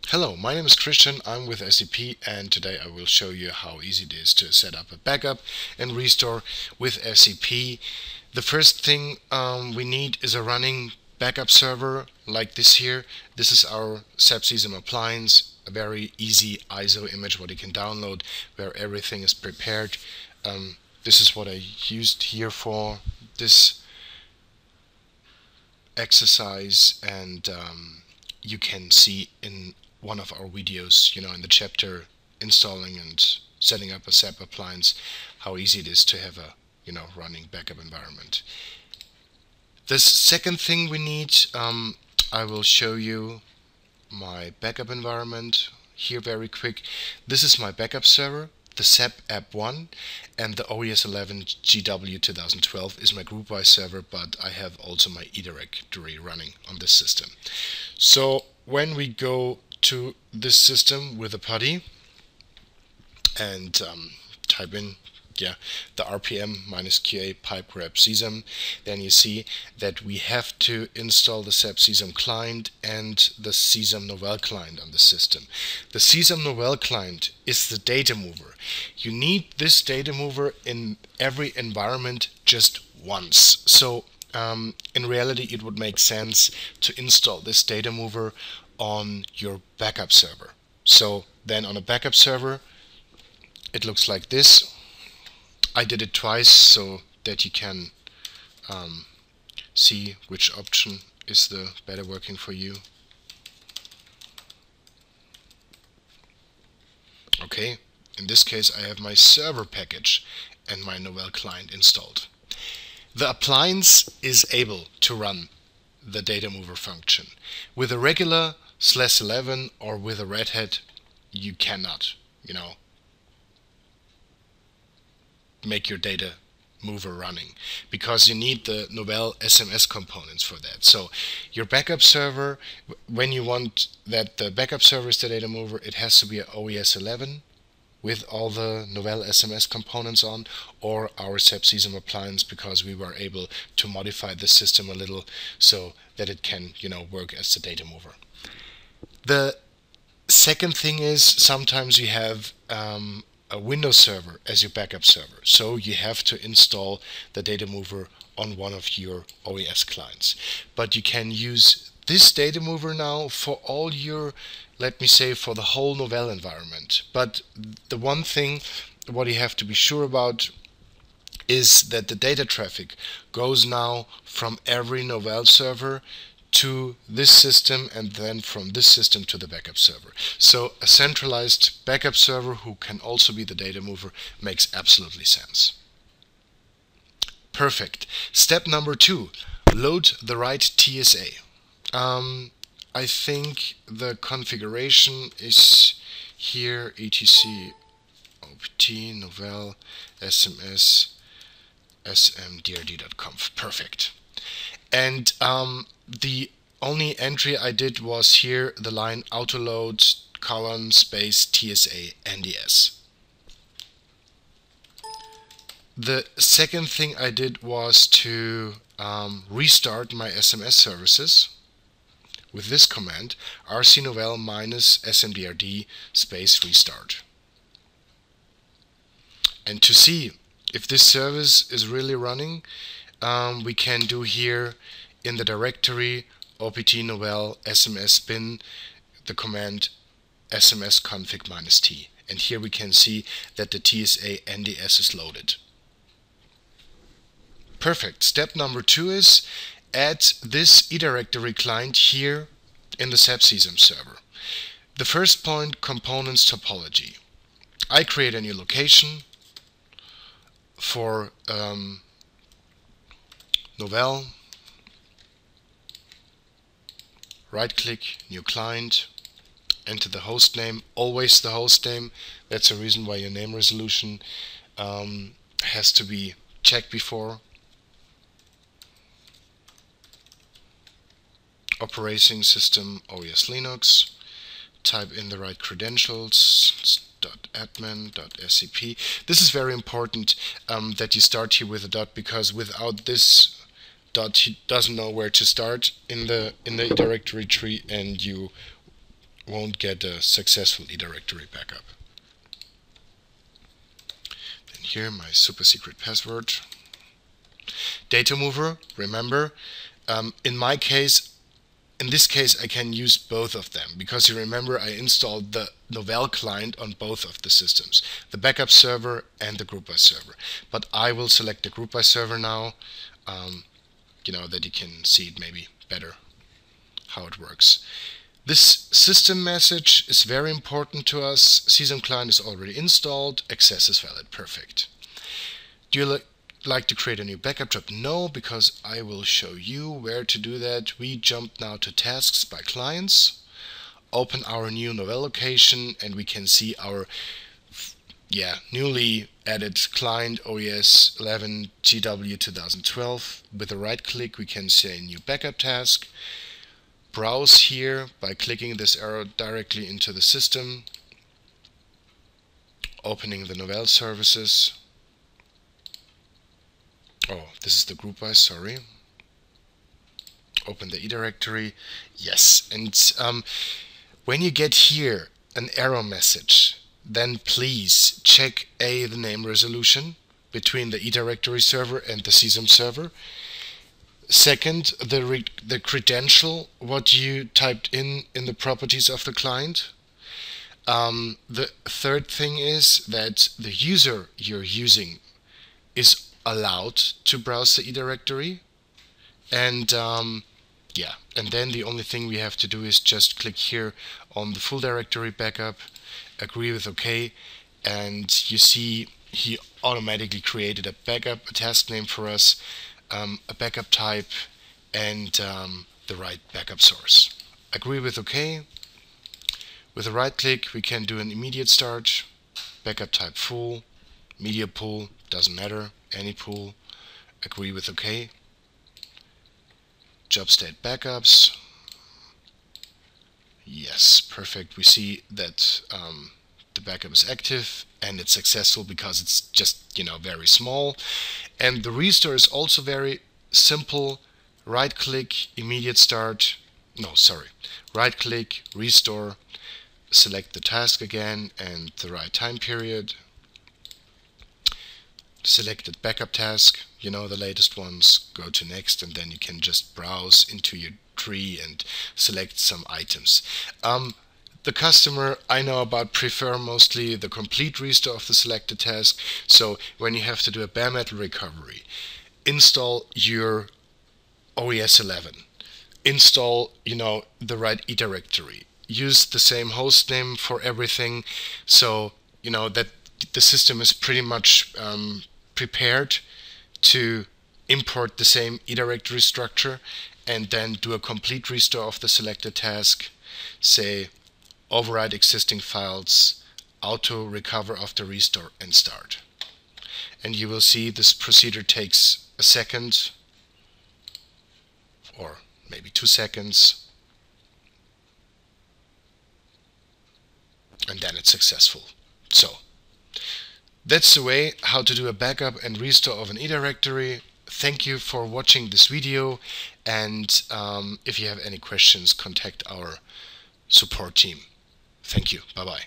Hello, my name is Christian, I'm with SEP, and today I will show you how easy it is to set up a backup and restore with SEP. The first thing we need is a running backup server like this here. This is our SEP appliance, a very easy ISO image what you can download where everything is prepared. This is what I used here for this exercise, and you can see in one of our videos, in the chapter installing and setting up a SEP appliance, how easy it is to have a running backup environment. The second thing we need, I will show you my backup environment here very quick. This is my backup server, the SEP app 1, and the OES 11 GW 2012 is my group-wise server, but I have also my eDirectory running on this system. So when we go to this system with a PuTTY and type in the RPM -QA pipe grep CSAM, then you see that we have to install the SEP CSAM client and the CSAM Novell client on the system. The CSAM Novell client is the data mover. You need this data mover in every environment just once. So in reality it would make sense to install this data mover on your backup server. So then on a backup server it looks like this. I did it twice so that you can see which option is the better working for you. Okay, in this case I have my server package and my Novell client installed. The appliance is able to run the data mover function. With a regular /11 or with a Red Hat you cannot, make your data mover running, because you need the Novell SMS components for that. So your backup server, when you want that the backup server is the data mover, it has to be an OES 11 with all the Novell SMS components on, or our SEP CSAM appliance, because we were able to modify the system a little so that it can work as the data mover. The second thing is sometimes you have a Windows server as your backup server, so you have to install the data mover on one of your OES clients. But you can use this data mover now for all your, let me say, for the whole Novell environment. But the one thing what you have to be sure about is that the data traffic goes now from every Novell server to this system, and then from this system to the backup server. So a centralized backup server who can also be the data mover makes absolutely sense. Perfect. Step number 2, load the right TSA. I think the configuration is here, etc opt novell sms smdrd.conf. Perfect. And the only entry I did was here, the line autoload colon space TSA NDS. The second thing I did was to restart my SMS services with this command, rcnovell -smdrd space restart. And to see if this service is really running, we can do here in the directory opt novell sms bin the command sms config -t, and here we can see that the TSA NDS is loaded. Perfect. Step number 2 is add this eDirectory client here in the SEP CSAM server. The first point, components topology. I create a new location for Novell, right click, new client, enter the host name, always the host name. That's the reason why your name resolution has to be checked before. Operating system OS Linux, type in the right credentials, .admin.scp. This is very important that you start here with a dot, because without this he doesn't know where to start in the eDirectory tree, and you won't get a successful eDirectory backup. Then here, my super secret password. Data mover, remember, in this case I can use both of them, because you remember I installed the Novell client on both of the systems, the backup server and the group by server. But I will select the group by server now, that you can see it maybe better how it works. This system message is very important to us. CSAM client is already installed, access is valid, perfect. Do you like to create a new backup job? No, because I will show you where to do that. We jump now to tasks by clients, open our new Novell location, and we can see our newly added client OES 11 GW 2012. With a right click we can say new backup task, browse here by clicking this arrow directly into the system, opening the Novell services. Oh, this is the group by, sorry. Open the eDirectory. Yes, and when you get here an error message, then please check the name resolution between the eDirectory server and the CSAM server. Second, the credential, what you typed in the properties of the client. The third thing is that the user you're using is allowed to browse the eDirectory, and and then the only thing we have to do is just click here on the full directory backup, agree with OK, and you see he automatically created a backup, a task name for us, a backup type, and the right backup source. Agree with OK. With a right click we can do an immediate start, backup type full, media pool, doesn't matter, any pool, agree with OK. Job state backups, yes, perfect. We see that the backup is active and it's successful because it's just very small. And the restore is also very simple. Right click, immediate start, right click, restore, select the task again and the right time period, selected backup task, the latest ones, go to next, and then you can just browse into your tree and select some items. The customer I know about prefer mostly the complete restore of the selected task, so when you have to do a bare metal recovery, install your OES 11, install the right eDirectory, use the same host name for everything, so that the system is pretty much prepared to import the same eDirectory structure, and then do a complete restore of the selected task, say override existing files, auto recover after restore, and start. And you will see this procedure takes a second or maybe 2 seconds, and then it's successful. So that's the way how to do a backup and restore of an eDirectory. Thank you for watching this video, and if you have any questions, contact our support team. Thank you. Bye-bye.